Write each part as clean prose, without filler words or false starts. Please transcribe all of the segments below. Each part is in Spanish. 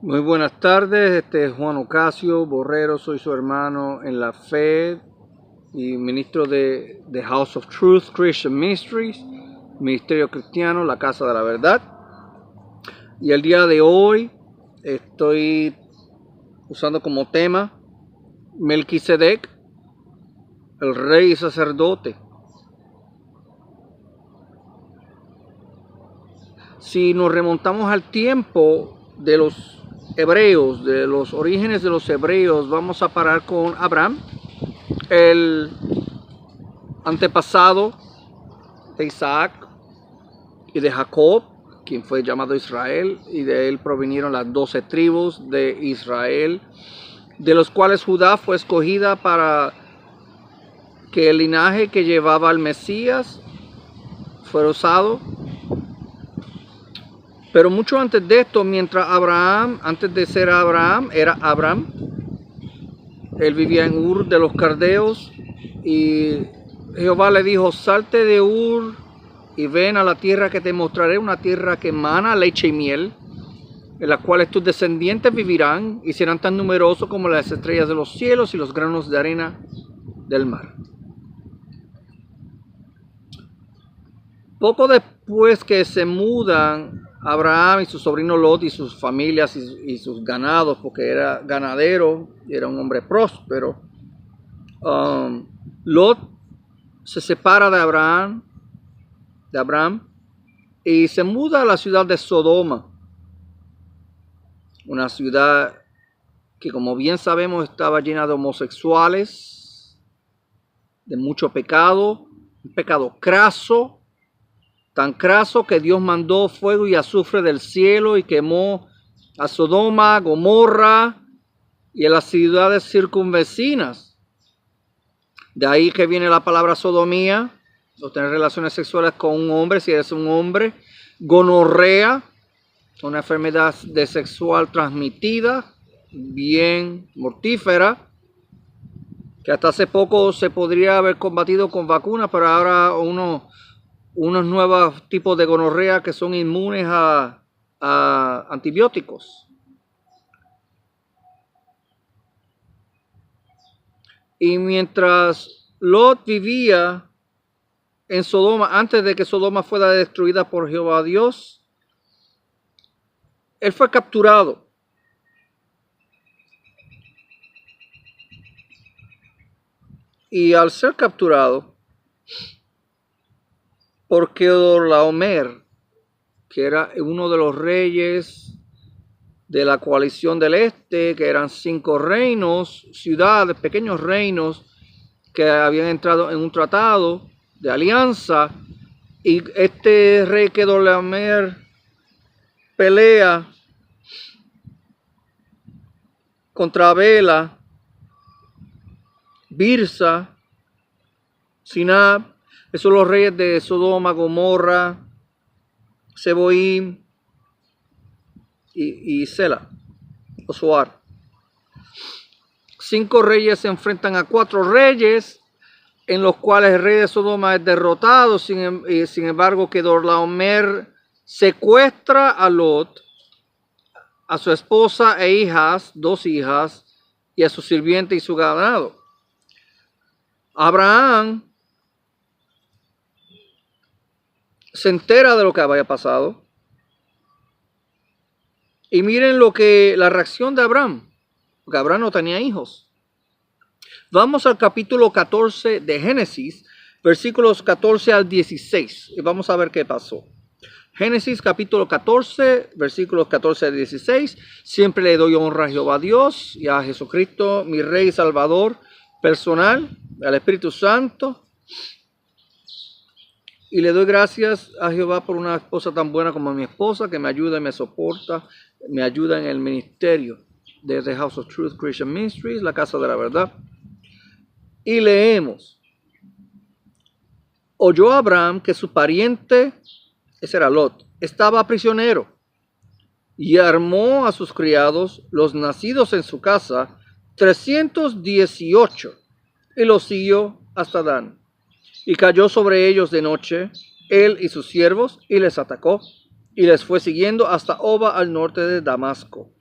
Muy buenas tardes, este es Juan Ocasio Borrero, soy su hermano en la fe y ministro de The House of Truth Christian Ministries, Ministerio Cristiano, la Casa de la Verdad. Y el día de hoy estoy usando como tema Melquisedec, el rey y sacerdote. Si nos remontamos al tiempo de los hebreos, de los orígenes de los hebreos, vamos a parar con Abraham, el antepasado de Isaac y de Jacob, quien fue llamado Israel, y de él provinieron las 12 tribus de Israel, de los cuales Judá fue escogida para que el linaje que llevaba al Mesías fuera usado. Pero mucho antes de esto, mientras Abraham, antes de ser Abraham, era Abram. Él vivía en Ur de los Caldeos y Jehová le dijo: salte de Ur y ven a la tierra que te mostraré, una tierra que emana leche y miel, en la cual tus descendientes vivirán y serán tan numerosos como las estrellas de los cielos y los granos de arena del mar. Poco después que se mudan Abraham y su sobrino Lot y sus familias y sus ganados, porque era ganadero, era un hombre próspero, Lot se separa de Abraham y se muda a la ciudad de Sodoma, una ciudad que, como bien sabemos, estaba llena de homosexuales, de mucho pecado, un pecado craso, tan craso que Dios mandó fuego y azufre del cielo y quemó a Sodoma, Gomorra y a las ciudades circunvecinas. De ahí que viene la palabra sodomía, o tener relaciones sexuales con un hombre, si eres un hombre. Gonorrea, una enfermedad sexual transmitida, bien mortífera, que hasta hace poco se podría haber combatido con vacunas, pero ahora unos nuevos tipos de gonorrea que son inmunes a antibióticos. Y mientras Lot vivía en Sodoma, antes de que Sodoma fuera destruida por Jehová Dios, él fue capturado. Y al ser capturado por Kedorlaomer, que era uno de los reyes de la coalición del este, que eran 5 reinos, ciudades, pequeños reinos, que habían entrado en un tratado de alianza, y este rey Kedorlaomer pelea contra Bela, Birsa, Sinab. Esos son los reyes de Sodoma, Gomorra, Seboim y Sela, o Zoar. 5 reyes se enfrentan a 4 reyes, en los cuales el rey de Sodoma es derrotado. Sin embargo, Kedorlaomer secuestra a Lot, a su esposa e hijas, 2 hijas, y a su sirviente y su ganado. Abraham se entera de lo que había pasado. Y miren la reacción de Abraham, porque Abraham no tenía hijos. Vamos al capítulo 14 de Génesis, versículos 14 al 16, y vamos a ver qué pasó. Génesis capítulo 14, versículos 14 al 16. Siempre le doy honra a Jehová Dios y a Jesucristo, mi Rey y Salvador personal, al Espíritu Santo. Y le doy gracias a Jehová por una esposa tan buena como mi esposa, que me ayuda y me soporta, me ayuda en el ministerio de The House of Truth Christian Ministries, la Casa de la Verdad. Y leemos: oyó Abraham que su pariente, ese era Lot, estaba prisionero, y armó a sus criados, los nacidos en su casa, 318, y los siguió hasta Dan. Y cayó sobre ellos de noche, él y sus siervos, y les atacó, y les fue siguiendo hasta Oba al norte de Damasco.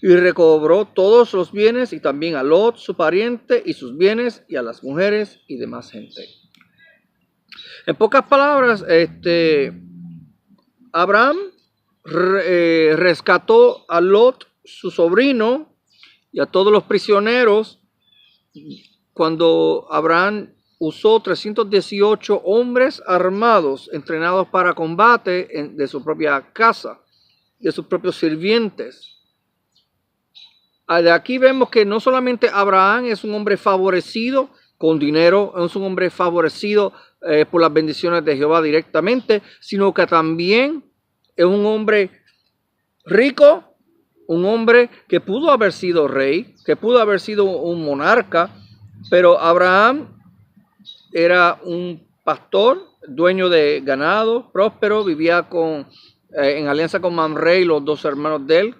Y recobró todos los bienes, y también a Lot, su pariente, y sus bienes, y a las mujeres y demás gente. En pocas palabras, Abraham rescató a Lot, su sobrino, y a todos los prisioneros cuando Abraham usó 318 hombres armados, entrenados para combate de su propia casa, de sus propios sirvientes. De aquí vemos que no solamente Abraham es un hombre favorecido con dinero, es un hombre favorecido por las bendiciones de Jehová directamente, sino que también es un hombre rico, un hombre que pudo haber sido rey, que pudo haber sido un monarca, pero Abraham era un pastor, dueño de ganado, próspero, vivía en alianza con Mamre y los dos hermanos de él.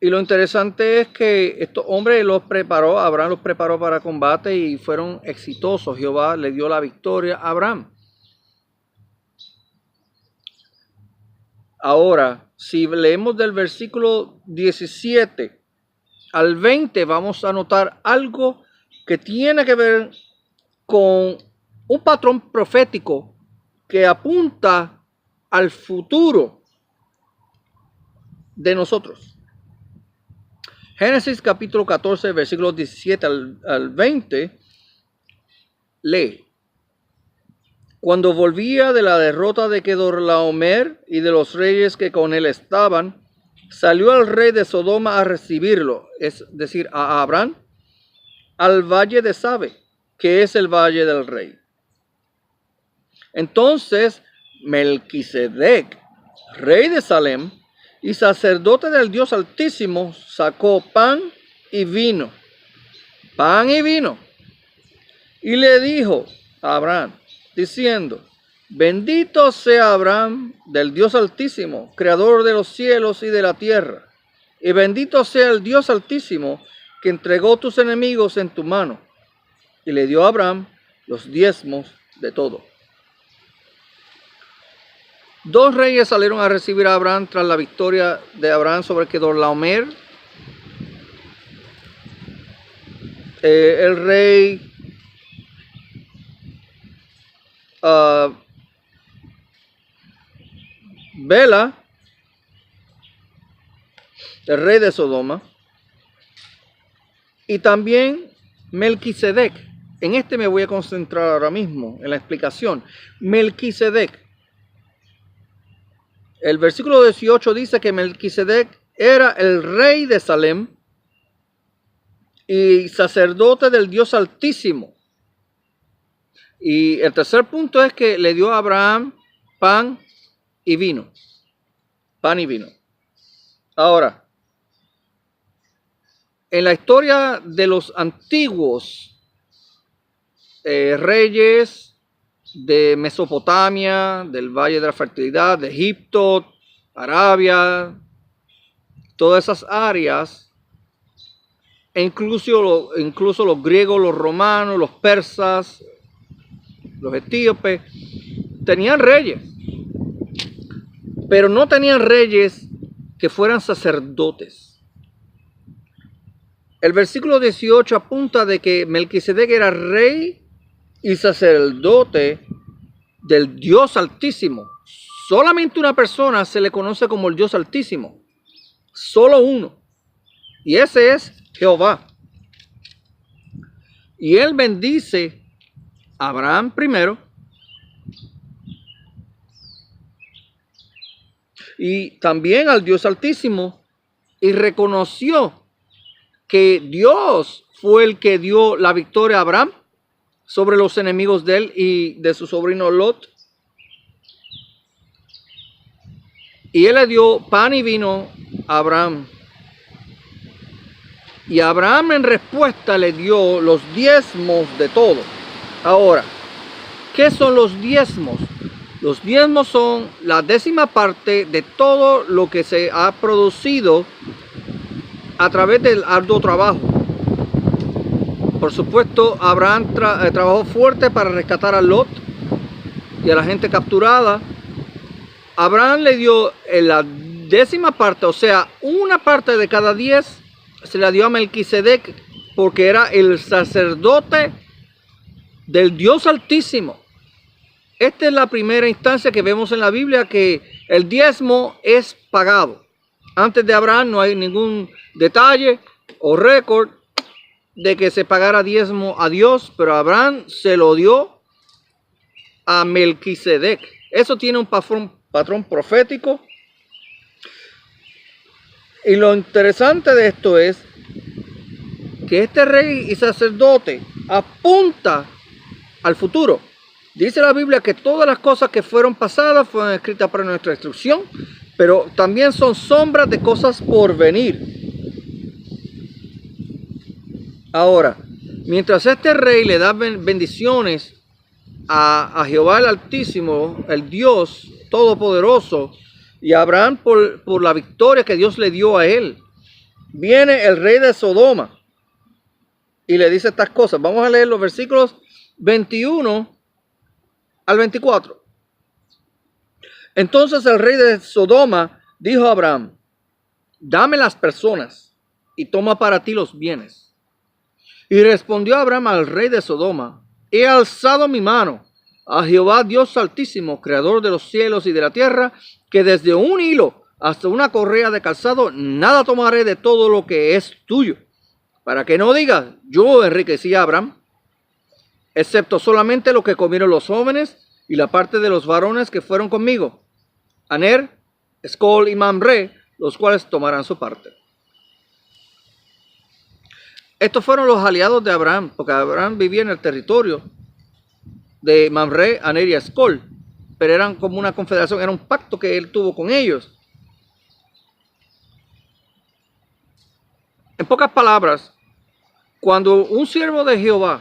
Y lo interesante es que estos hombres Abraham los preparó para combate y fueron exitosos. Jehová le dio la victoria a Abraham. Ahora, si leemos del versículo 17 al 20, vamos a notar algo que tiene que ver con un patrón profético que apunta al futuro de nosotros. Génesis capítulo 14, versículos 17 al 20, lee. Cuando volvía de la derrota de Kedorlaomer y de los reyes que con él estaban, salió el rey de Sodoma a recibirlo, es decir, a Abraham, al valle de Sabe, que es el valle del rey. Entonces Melquisedec, rey de Salem y sacerdote del Dios Altísimo, sacó pan y vino, y le dijo a Abraham, diciendo, bendito sea Abraham del Dios Altísimo, creador de los cielos y de la tierra, y bendito sea el Dios Altísimo que entregó tus enemigos en tu mano. Y le dio a Abraham los diezmos de todo. Dos reyes salieron a recibir a Abraham tras la victoria de Abraham sobre Kedorlaomer. El rey Bela, el rey de Sodoma, y también Melquisedec. En este me voy a concentrar ahora mismo, en la explicación. Melquisedec. El versículo 18 dice que Melquisedec era el rey de Salem y sacerdote del Dios Altísimo. Y el tercer punto es que le dio a Abraham pan y vino. Pan y vino. Ahora, en la historia de los antiguos reyes de Mesopotamia, del Valle de la Fertilidad, de Egipto, Arabia, todas esas áreas, e incluso los griegos, los romanos, los persas, los etíopes, tenían reyes, pero no tenían reyes que fueran sacerdotes. El versículo 18 apunta de que Melquisedec era rey y sacerdote del Dios Altísimo. Solamente una persona se le conoce como el Dios Altísimo. Solo uno. Y ese es Jehová. Y él bendice a Abraham primero. Y también al Dios Altísimo. Y reconoció que Dios fue el que dio la victoria a Abraham sobre los enemigos de él y de su sobrino Lot. Y él le dio pan y vino a Abraham. Y Abraham en respuesta le dio los diezmos de todo. Ahora, ¿qué son los diezmos? Los diezmos son la 10ª parte de todo lo que se ha producido a través del arduo trabajo. Por supuesto, Abraham trabajó fuerte para rescatar a Lot y a la gente capturada. Abraham le dio en la 10ª parte, o sea, una parte de cada 10, se la dio a Melquisedec porque era el sacerdote del Dios Altísimo. Esta es la primera instancia que vemos en la Biblia que el diezmo es pagado. Antes de Abraham no hay ningún detalle o récord de que se pagara diezmo a Dios, pero Abraham se lo dio a Melquisedec. Eso tiene un patrón profético. Y lo interesante de esto es que este rey y sacerdote apunta al futuro. Dice la Biblia que todas las cosas que fueron pasadas fueron escritas para nuestra instrucción, pero también son sombras de cosas por venir. Ahora, mientras este rey le da bendiciones a Jehová el Altísimo, el Dios Todopoderoso, y a Abraham por la victoria que Dios le dio a él, viene el rey de Sodoma y le dice estas cosas. Vamos a leer los versículos 21 al 24. Entonces el rey de Sodoma dijo a Abraham: dame las personas y toma para ti los bienes. Y respondió Abraham al rey de Sodoma: he alzado mi mano a Jehová Dios Altísimo, creador de los cielos y de la tierra, que desde un hilo hasta una correa de calzado nada tomaré de todo lo que es tuyo, para que no digas: yo enriquecí a Abraham, excepto solamente lo que comieron los jóvenes y la parte de los varones que fueron conmigo, Aner, Escol y Mamre, los cuales tomarán su parte. Estos fueron los aliados de Abraham, porque Abraham vivía en el territorio de Mamre, Aner y Escol, pero eran como una confederación, era un pacto que él tuvo con ellos. En pocas palabras, cuando un siervo de Jehová,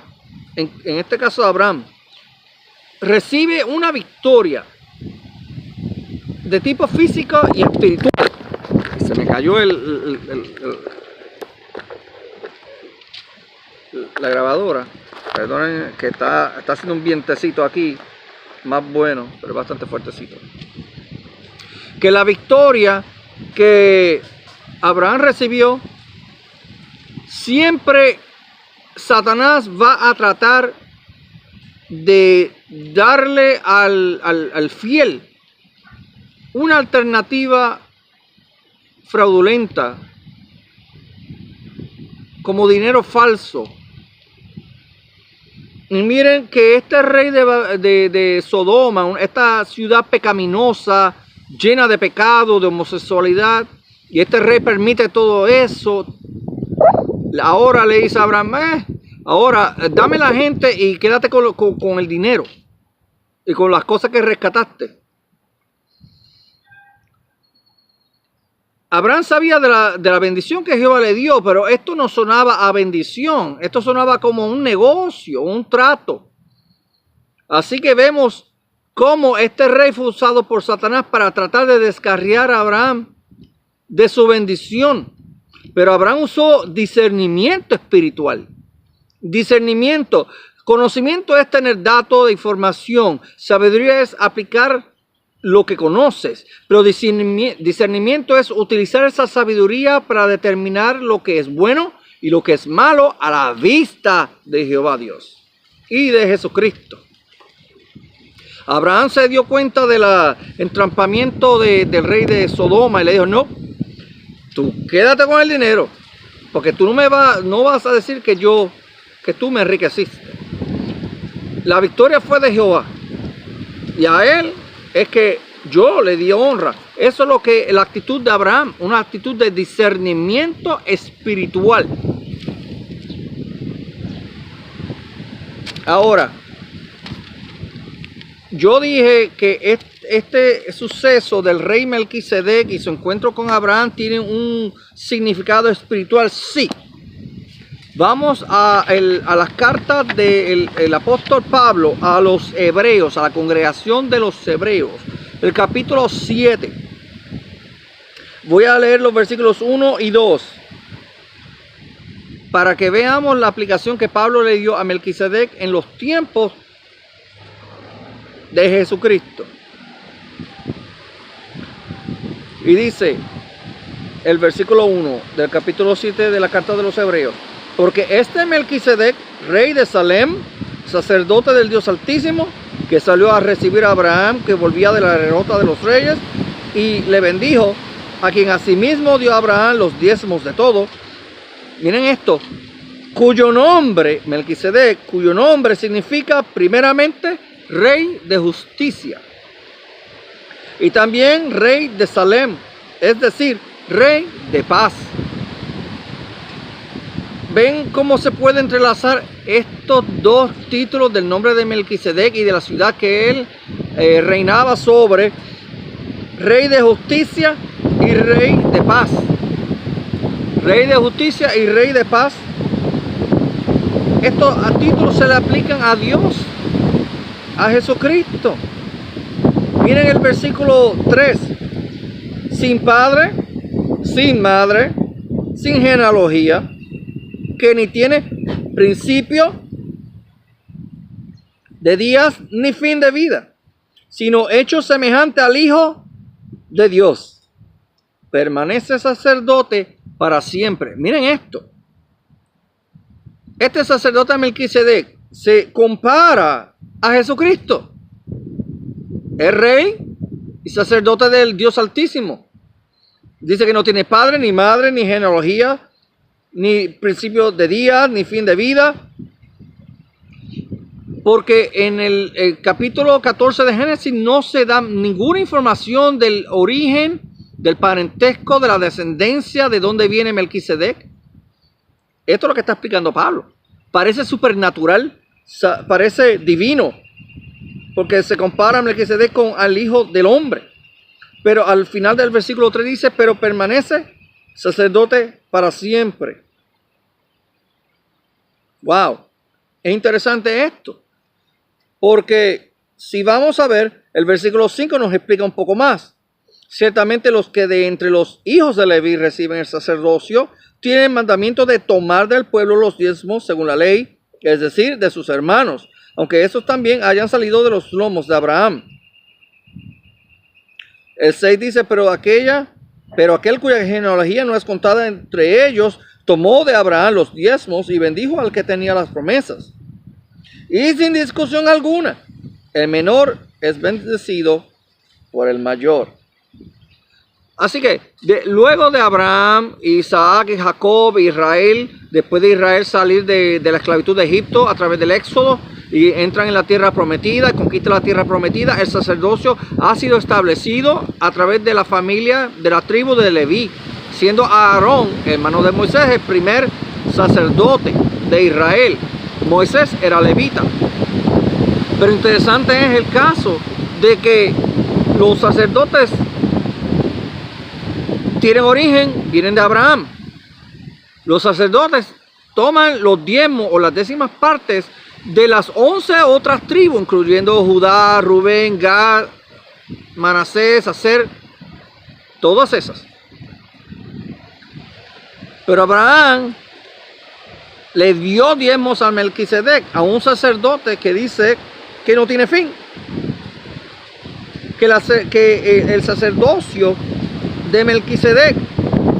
en este caso Abraham, recibe una victoria de tipo físico y espiritual, se me cayó la grabadora, perdonen que está haciendo un vientecito aquí, más bueno, pero bastante fuertecito. Que la victoria que Abraham recibió, siempre Satanás va a tratar de darle al fiel una alternativa fraudulenta, como dinero falso. Y miren que este rey de Sodoma, esta ciudad pecaminosa, llena de pecado, de homosexualidad, y este rey permite todo eso. Ahora le dice a Abraham: ahora dame la gente y quédate con el dinero y con las cosas que rescataste. Abraham sabía de la bendición que Jehová le dio, pero esto no sonaba a bendición. Esto sonaba como un negocio, un trato. Así que vemos cómo este rey fue usado por Satanás para tratar de descarriar a Abraham de su bendición. Pero Abraham usó discernimiento espiritual. Discernimiento. Conocimiento es tener datos de información. Sabiduría es aplicar lo que conoces. Pero discernimiento es utilizar esa sabiduría para determinar lo que es bueno y lo que es malo a la vista de Jehová Dios y de Jesucristo. Abraham se dio cuenta del entrampamiento del rey de Sodoma y le dijo: no, tú quédate con el dinero, porque tú no vas a decir que tú me enriqueciste. La victoria fue de Jehová y a él es que yo le di honra. Eso es lo que la actitud de Abraham, una actitud de discernimiento espiritual. Ahora, yo dije que este suceso del rey Melquisedec y su encuentro con Abraham tiene un significado espiritual. Sí. Vamos a las cartas del apóstol Pablo a los hebreos, a la congregación de los hebreos, el capítulo 7. Voy a leer los versículos 1 y 2 para que veamos la aplicación que Pablo le dio a Melquisedec en los tiempos de Jesucristo. Y dice el versículo 1 del capítulo 7 de la carta de los Hebreos: porque este Melquisedec, rey de Salem, sacerdote del Dios Altísimo, que salió a recibir a Abraham, que volvía de la derrota de los reyes, y le bendijo, a quien asimismo dio a Abraham los diezmos de todo. Miren esto, cuyo nombre, Melquisedec, cuyo nombre significa primeramente rey de justicia, y también rey de Salem, es decir, rey de paz. ¿Ven cómo se puede entrelazar estos dos títulos del nombre de Melquisedec y de la ciudad que él reinaba sobre? Rey de justicia y rey de paz. Rey de justicia y rey de paz. Estos títulos se le aplican a Dios, a Jesucristo. Miren el versículo 3. Sin padre, sin madre, sin genealogía, que ni tiene principio de días ni fin de vida, sino hecho semejante al Hijo de Dios. Permanece sacerdote para siempre. Miren esto. Este sacerdote Melquisedec se compara a Jesucristo. Es rey y sacerdote del Dios Altísimo. Dice que no tiene padre, ni madre, ni genealogía, ni principio de día, ni fin de vida. Porque en el capítulo 14 de Génesis no se da ninguna información del origen, del parentesco, de la descendencia, de dónde viene Melquisedec. Esto es lo que está explicando Pablo. Parece supernatural, parece divino, porque se compara a Melquisedec con al Hijo del Hombre. Pero al final del versículo 3 dice, pero permanece sacerdote para siempre. Wow, es interesante esto, porque si vamos a ver, el versículo 5 nos explica un poco más. Ciertamente los que de entre los hijos de Leví reciben el sacerdocio, tienen mandamiento de tomar del pueblo los diezmos según la ley, es decir, de sus hermanos, aunque estos también hayan salido de los lomos de Abraham. El 6 dice, pero aquel cuya genealogía no es contada entre ellos, tomó de Abraham los diezmos y bendijo al que tenía las promesas. Y sin discusión alguna, el menor es bendecido por el mayor. Así que luego de Abraham, Isaac y Jacob, Israel, después de Israel salir de la esclavitud de Egipto a través del Éxodo y entran en la tierra prometida, conquistan la tierra prometida, el sacerdocio ha sido establecido a través de la familia de la tribu de Leví, siendo Aarón, hermano de Moisés, el primer sacerdote de Israel. Moisés era levita. Pero interesante es el caso de que los sacerdotes tienen origen, vienen de Abraham. Los sacerdotes toman los diezmos o las décimas partes de las 11 otras tribus, incluyendo Judá, Rubén, Gad, Manasés, Aser, todas esas. Pero Abraham le dio diezmos a Melquisedec, a un sacerdote que dice que no tiene fin. Que el sacerdocio de Melquisedec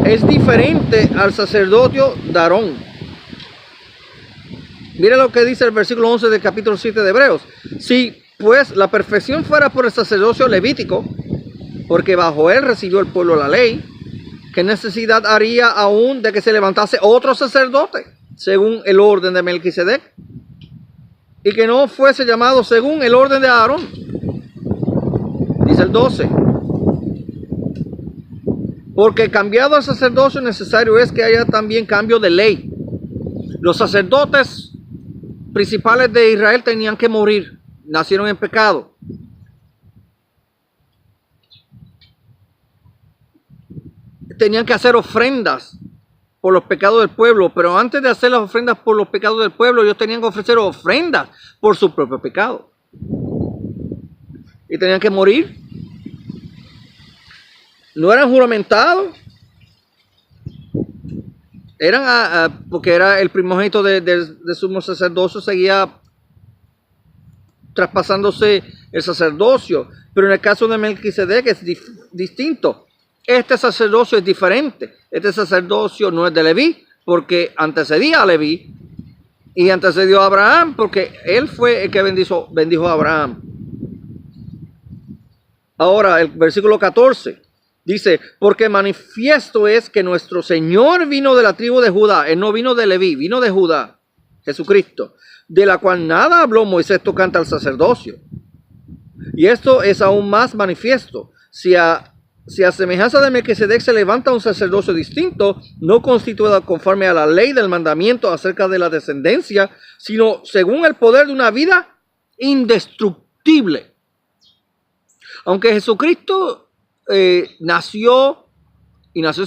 es diferente al sacerdocio de Aarón. Mira lo que dice el versículo 11 del capítulo 7 de Hebreos. Si pues la perfección fuera por el sacerdocio levítico, porque bajo él recibió el pueblo la ley, ¿qué necesidad haría aún de que se levantase otro sacerdote según el orden de Melquisedec? Y que no fuese llamado según el orden de Aarón. Dice el 12. Porque cambiado el sacerdocio necesario es que haya también cambio de ley. Los sacerdotes principales de Israel tenían que morir. Nacieron en pecado. Tenían que hacer ofrendas por los pecados del pueblo, pero antes de hacer las ofrendas por los pecados del pueblo, ellos tenían que ofrecer ofrendas por su propio pecado. Y tenían que morir. No eran juramentados. Eran, porque era el primogénito de sumo sacerdocio, seguía traspasándose el sacerdocio. Pero en el caso de Melquisedec es distinto. Este sacerdocio es diferente. Este sacerdocio no es de Leví, porque antecedía a Leví, y antecedió a Abraham, porque él fue el que bendijo a Abraham. Ahora, el versículo 14 dice, porque manifiesto es que nuestro Señor vino de la tribu de Judá. Él no vino de Leví, vino de Judá, Jesucristo, de la cual nada habló Moisés tocante al sacerdocio. Y esto es aún más manifiesto. Si a semejanza de Melquisedec se levanta un sacerdocio distinto, no constituido conforme a la ley del mandamiento acerca de la descendencia, sino según el poder de una vida indestructible. Aunque Jesucristo nació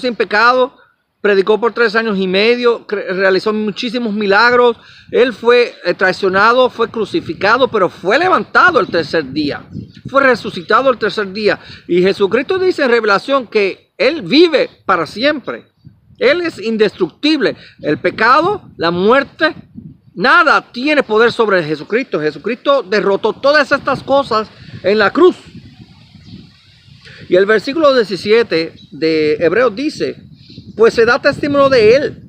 sin pecado, predicó por 3 años y medio, realizó muchísimos milagros, él fue traicionado, fue crucificado, pero fue levantado el tercer día, fue resucitado el tercer día. Y Jesucristo dice en Revelación que él vive para siempre, él es indestructible. El pecado, la muerte, nada tiene poder sobre Jesucristo. Jesucristo derrotó todas estas cosas en la cruz. Y el versículo 17 de Hebreos dice, pues se da testimonio de él.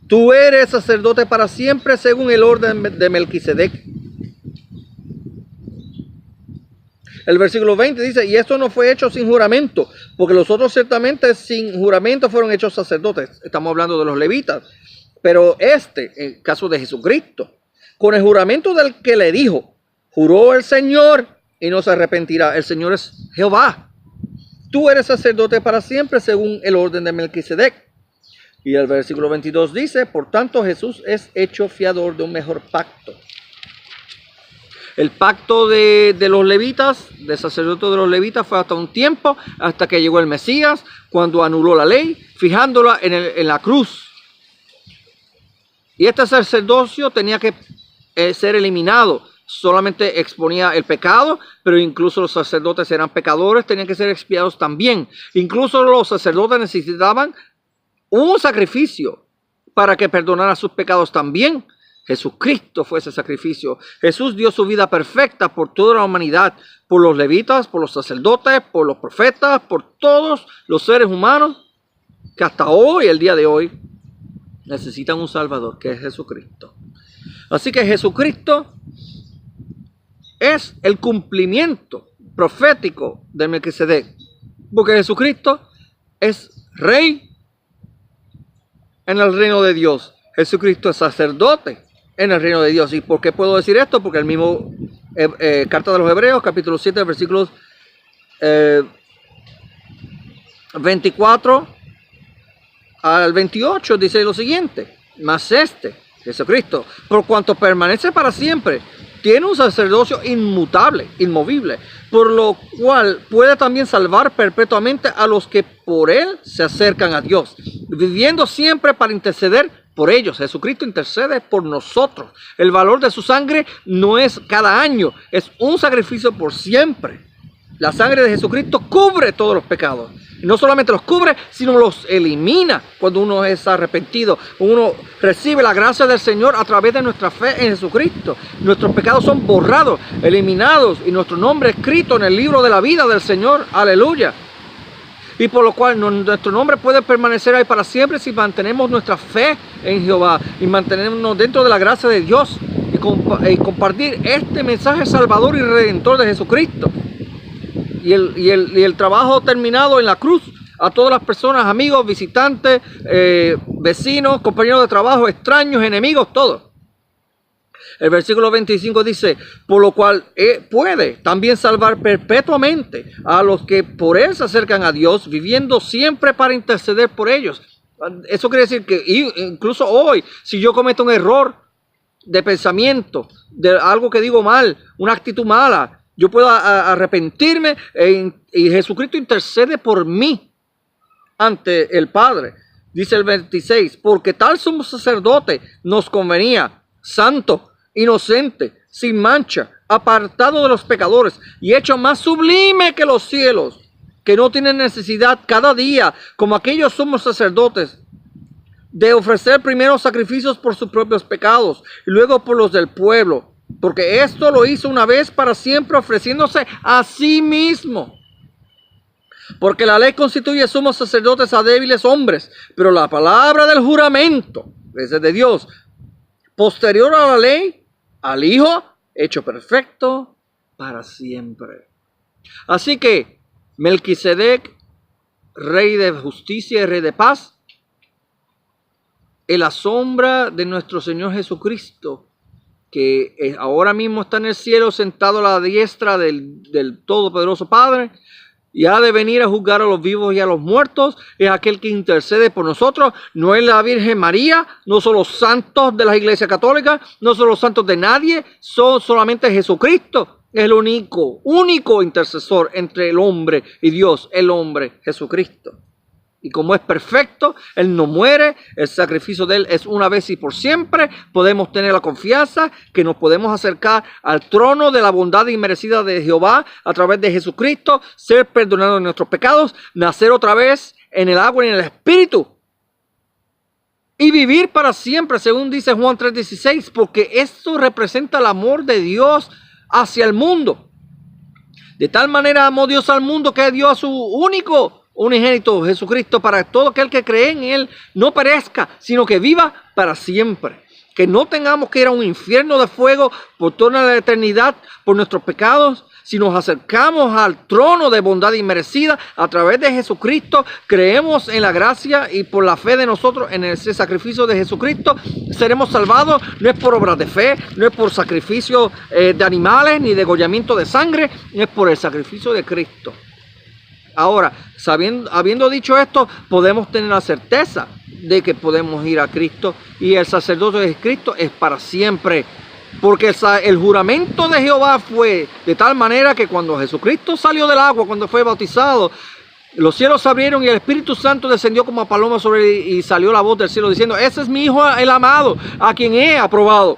Tú eres sacerdote para siempre según el orden de Melquisedec. El versículo 20 dice, y esto no fue hecho sin juramento, porque los otros ciertamente sin juramento fueron hechos sacerdotes. Estamos hablando de los levitas. Pero en el caso de Jesucristo, con el juramento del que le dijo, juró el Señor y no se arrepentirá. El Señor es Jehová. Tú eres sacerdote para siempre según el orden de Melquisedec. Y el versículo 22 dice, por tanto Jesús es hecho fiador de un mejor pacto. El pacto de los levitas, del sacerdote de los levitas, fue hasta un tiempo, hasta que llegó el Mesías, cuando anuló la ley, fijándola en la cruz. Y este sacerdocio tenía que ser eliminado. Solamente exponía el pecado, pero incluso los sacerdotes eran pecadores, tenían que ser expiados también. Incluso los sacerdotes necesitaban un sacrificio para que perdonara sus pecados también. Jesucristo fue ese sacrificio. Jesús dio su vida perfecta por toda la humanidad, por los levitas, por los sacerdotes, por los profetas, por todos los seres humanos que hasta hoy, el día de hoy, necesitan un Salvador, que es Jesucristo. Así que Jesucristo es el cumplimiento profético de Melquisedec, porque Jesucristo es rey en el reino de Dios. Jesucristo es sacerdote en el reino de Dios. ¿Y por qué puedo decir esto? Porque el mismo Carta de los Hebreos, capítulo 7, versículos 24 al 28, dice lo siguiente: mas Jesucristo, por cuanto permanece para siempre, tiene un sacerdocio inmutable, inmovible, por lo cual puede también salvar perpetuamente a los que por él se acercan a Dios, viviendo siempre para interceder por ellos. Jesucristo intercede por nosotros. El valor de su sangre no es cada año, es un sacrificio por siempre. La sangre de Jesucristo cubre todos los pecados. Y no solamente los cubre, sino los elimina cuando uno es arrepentido. Uno recibe la gracia del Señor a través de nuestra fe en Jesucristo. Nuestros pecados son borrados, eliminados y nuestro nombre escrito en el libro de la vida del Señor. Aleluya. Y por lo cual nuestro nombre puede permanecer ahí para siempre si mantenemos nuestra fe en Jehová y mantenernos dentro de la gracia de Dios y compartir este mensaje salvador y redentor de Jesucristo. Y el trabajo terminado en la cruz a todas las personas, amigos, visitantes, vecinos, compañeros de trabajo, extraños, enemigos, todos. El versículo 25 dice, por lo cual puede también salvar perpetuamente a los que por él se acercan a Dios, viviendo siempre para interceder por ellos. Eso quiere decir que incluso hoy, si yo cometo un error de pensamiento, de algo que digo mal, una actitud mala, yo puedo arrepentirme y Jesucristo intercede por mí ante el Padre. Dice el 26, porque tal sumo sacerdote nos convenía, santo, inocente, sin mancha, apartado de los pecadores y hecho más sublime que los cielos, que no tiene necesidad cada día, como aquellos sumos sacerdotes, de ofrecer primero sacrificios por sus propios pecados y luego por los del pueblo. Porque esto lo hizo una vez para siempre, ofreciéndose a sí mismo. Porque la ley constituye sumos sacerdotes a débiles hombres, pero la palabra del juramento, es de Dios, posterior a la ley, al Hijo, hecho perfecto para siempre. Así que Melquisedec, rey de justicia y rey de paz, en la sombra de nuestro Señor Jesucristo, que ahora mismo está en el cielo sentado a la diestra del Todopoderoso Padre, y ha de venir a juzgar a los vivos y a los muertos, es aquel que intercede por nosotros. No es la Virgen María, no son los santos de la Iglesia Católica, no son los santos de nadie, son solamente Jesucristo. Es el único intercesor entre el hombre y Dios, el hombre Jesucristo. Y como es perfecto, Él no muere, el sacrificio de Él es una vez y por siempre. Podemos tener la confianza que nos podemos acercar al trono de la bondad inmerecida de Jehová a través de Jesucristo, ser perdonados de nuestros pecados, nacer otra vez en el agua y en el Espíritu y vivir para siempre, según dice Juan 3:16, porque esto representa el amor de Dios hacia el mundo. De tal manera amó Dios al mundo que dio a su único unigénito Jesucristo para todo aquel que cree en Él no perezca, sino que viva para siempre. Que no tengamos que ir a un infierno de fuego por toda la eternidad por nuestros pecados. Si nos acercamos al trono de bondad inmerecida a través de Jesucristo, creemos en la gracia y por la fe de nosotros en ese sacrificio de Jesucristo, seremos salvados. No es por obras de fe, no es por sacrificio de animales ni degollamiento de sangre, es por el sacrificio de Cristo. Ahora, habiendo dicho esto, podemos tener la certeza de que podemos ir a Cristo y el sacerdocio de Cristo es para siempre. Porque el juramento de Jehová fue de tal manera que cuando Jesucristo salió del agua, cuando fue bautizado, los cielos se abrieron y el Espíritu Santo descendió como a paloma sobre él y salió la voz del cielo diciendo: ese es mi Hijo el amado, a quien he aprobado.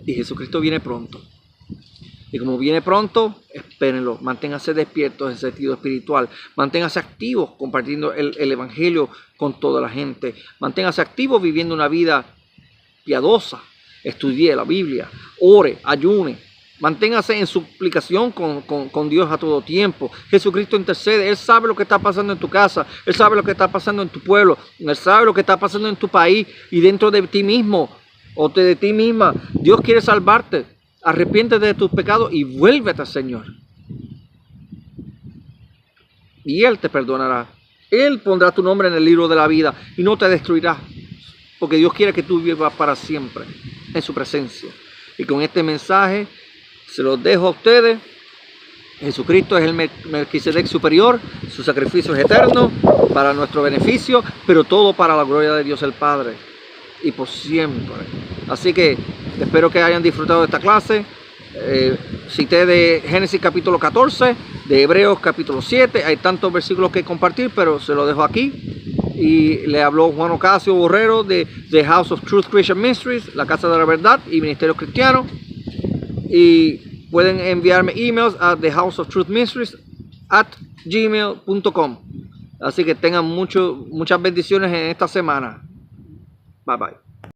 Y Jesucristo viene pronto. Y como viene pronto, espérenlo, manténganse despiertos en sentido espiritual, manténganse activos compartiendo el Evangelio con toda la gente, manténganse activos viviendo una vida piadosa, estudie la Biblia, ore, ayune, manténgase en suplicación con Dios a todo tiempo. Jesucristo intercede, Él sabe lo que está pasando en tu casa, Él sabe lo que está pasando en tu pueblo, Él sabe lo que está pasando en tu país y dentro de ti mismo o de ti misma. Dios quiere salvarte. Arrepiéntete de tus pecados y vuélvete al Señor. Y Él te perdonará. Él pondrá tu nombre en el libro de la vida y no te destruirá. Porque Dios quiere que tú vivas para siempre en su presencia. Y con este mensaje se los dejo a ustedes. Jesucristo es el Melquisedec superior. Su sacrificio es eterno para nuestro beneficio, pero todo para la gloria de Dios el Padre. Y por siempre. Así que espero que hayan disfrutado de esta clase. Cité de Génesis capítulo 14, de Hebreos capítulo 7. Hay tantos versículos que compartir, pero se los dejo aquí. Y le habló Juan Ocasio Borrero de The House of Truth Christian Ministries, la Casa de la Verdad y Ministerio Cristiano. Y pueden enviarme emails a thehouseoftruthministries@gmail.com. Así que tengan muchas bendiciones en esta semana. Bye bye.